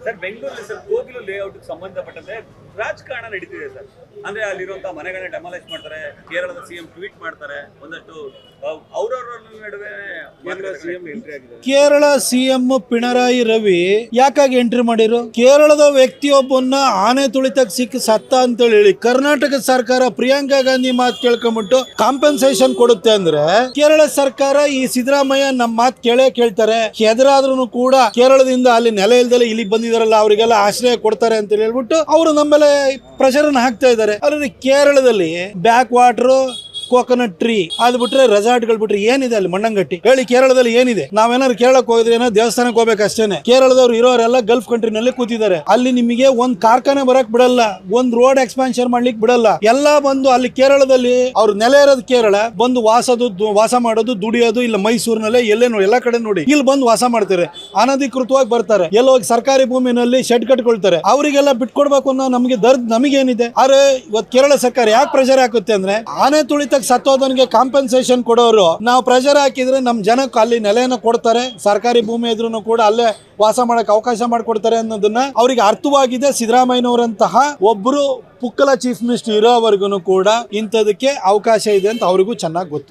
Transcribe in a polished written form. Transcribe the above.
Sir ಬೆಂಗಳೂರಲ್ಲಿ sir Kogilu layout ಸಂಬಂಧಪಟ್ಟಂತೆ ರಾಜಕಾರಣ ನಡೀತಿದೆ ಸರ್. ಅಂದ್ರೆ ಅಲ್ಲಿರುವಂತಹ ಮನೆಗಳನ್ನ ಡೆಮಾಲಿಷ್ ಮಾಡ್ತಾರೆ. ಕೇರಳದ ಸಿಎಂ ಟ್ವೀಟ್ ಮಾಡ್ತಾರೆ. ಒಂದಷ್ಟು ಅವ್ರವ್ರ ನಡುವೆ ಕೇರಳ ಸಿಎಂ ಪಿಣರಾಯಿ ರವಿ ಯಾಕಾಗಿ ಎಂಟ್ರಿ ಮಾಡಿರು? ಕೇರಳದ ವ್ಯಕ್ತಿಯೊಬ್ಬನ್ನ ಆನೆ ತುಳಿತಕ್ಕೆ ಸಿಕ್ಕಿ ಸತ್ತ ಅಂತ ಹೇಳಿ ಕರ್ನಾಟಕ ಸರ್ಕಾರ ಪ್ರಿಯಾಂಕಾ ಗಾಂಧಿ ಮಾತು ಕೇಳ್ಕೊಂಡ್ಬಿಟ್ಟು ಕಾಂಪೆನ್ಸೇಷನ್ ಕೊಡುತ್ತೆ ಅಂದ್ರೆ ಕೇರಳ ಸರ್ಕಾರ ಈ ಸಿದ್ದರಾಮಯ್ಯ ನಮ್ಮ ಮಾತು ಕೇಳ್ತಾರೆ. ಎದುರಾದ್ರೂ ಕೂಡ ಕೇರಳದಿಂದ ಅಲ್ಲಿ ನೆಲೆ ಇಲ್ದಲೆ ಇಲ್ಲಿಗೆ ಬಂದಿದಾರಲ್ಲ ಅವರಿಗೆಲ್ಲ ಆಶ್ರಯ ಕೊಡ್ತಾರೆ ಅಂತ ಹೇಳ್ಬಿಟ್ಟು ಅವರು ನಮ್ಮ ಮೇಲೆ ಪ್ರೆಷರ್ ಹಾಕ್ತಾ ಇದ್ದಾರೆ. ಅಲ್ಲಿ ಕೇರಳದಲ್ಲಿ ಬ್ಯಾಕ್ ವಾಟರ್, ಕೋಕೋನಟ್ ಟ್ರೀ ಅದ್ ಬಿಟ್ರೆ ರೆಸಾರ್ಟ್ಗಳು ಬಿಟ್ರೆ ಏನಿದೆ ಅಲ್ಲಿ ಮಣ್ಣಂಗಟ್ಟಿ? ಹೇಳಿ ಕೇರಳದಲ್ಲಿ ಏನಿದೆ? ನಾವೇನಾದ್ರು ಕೇರಳಕ್ಕೆ ಹೋಗಿದ್ರೆ ಏನೋ ದೇವಸ್ಥಾನಕ್ಕೆ ಹೋಗ್ಬೇಕಷ್ಟೇನೆ. ಕೇರಳದವ್ರು ಇರೋರೆಲ್ಲ ಗಲ್ಫ್ ಕಂಟ್ರಿನಲ್ಲಿ ಕೂತಿದ್ದಾರೆ. ಅಲ್ಲಿ ನಿಮಗೆ ಒಂದ್ ಕಾರ್ಖಾನೆ ಬರಕ್ ಬಿಡಲ್ಲ, ಒಂದ್ ರೋಡ್ ಎಕ್ಸ್ಪಾನ್ಷನ್ ಮಾಡ್ಲಿಕ್ಕೆ ಬಿಡಲ್ಲ. ಎಲ್ಲ ಬಂದು ಅಲ್ಲಿ ಕೇರಳದಲ್ಲಿ ಅವ್ರ ನೆಲೆ ಇರೋದು ಕೇರಳ, ಬಂದು ವಾಸ ಮಾಡೋದು, ದುಡಿಯೋದು ಇಲ್ಲ ಮೈಸೂರಿನಲ್ಲೇ ಎಲ್ಲ ಕಡೆ ನೋಡಿ ಇಲ್ಲಿ ಬಂದು ವಾಸ ಮಾಡ್ತಾರೆ. ಅನಧಿಕೃತವಾಗಿ ಬರ್ತಾರೆ. ಎಲ್ಲೋಗಿ ಸರ್ಕಾರಿ ಭೂಮಿನಲ್ಲಿ ಶೆಡ್ ಕಟ್ಕೊಳ್ತಾರೆ. ಅವರಿಗೆಲ್ಲ ಬಿಟ್ಕೊಡ್ಬೇಕು ಅನ್ನೋ ನಮಗೆ ನಮಗೇನಿದೆ? ಆದ್ರೆ ಇವತ್ತು ಕೇರಳ ಸರ್ಕಾರ ಯಾಕೆ ಪ್ರೆಷರ್ ಹಾಕುತ್ತೆ ಅಂದ್ರೆ ಆನೆ ತುಳಿತ ಸತ್ತೋದನಿಗೆ ಕಾಂಪೆನ್ಸೇಷನ್ ಕೊಡೋರು ನಾವು ಪ್ರೆಷರ್ ಹಾಕಿದ್ರೆ ನಮ್ಮ ಜನಕ್ಕೆ ಅಲ್ಲಿ ನೆಲೆಯನ್ನು ಕೊಡ್ತಾರೆ. ಸರ್ಕಾರಿ ಭೂಮಿ ಇದ್ರೂ ಕೂಡ ಅಲ್ಲೇ ವಾಸ ಮಾಡಕ್ಕೆ ಅವಕಾಶ ಮಾಡಿಕೊಡ್ತಾರೆ ಅನ್ನೋದನ್ನ ಅವರಿಗೆ ಅರ್ಥವಾಗಿದೆ. ಸಿದ್ದರಾಮಯ್ಯನವರಂತಹ ಒಬ್ಬರು ಪುಕ್ಕಲ ಚೀಫ್ ಮಿನಿಸ್ಟರ್ ಇರೋವರೆಗೂ ಕೂಡ ಇಂಥದಕ್ಕೆ ಅವಕಾಶ ಇದೆ ಅಂತ ಅವರಿಗೂ ಚೆನ್ನಾಗಿ ಗೊತ್ತು.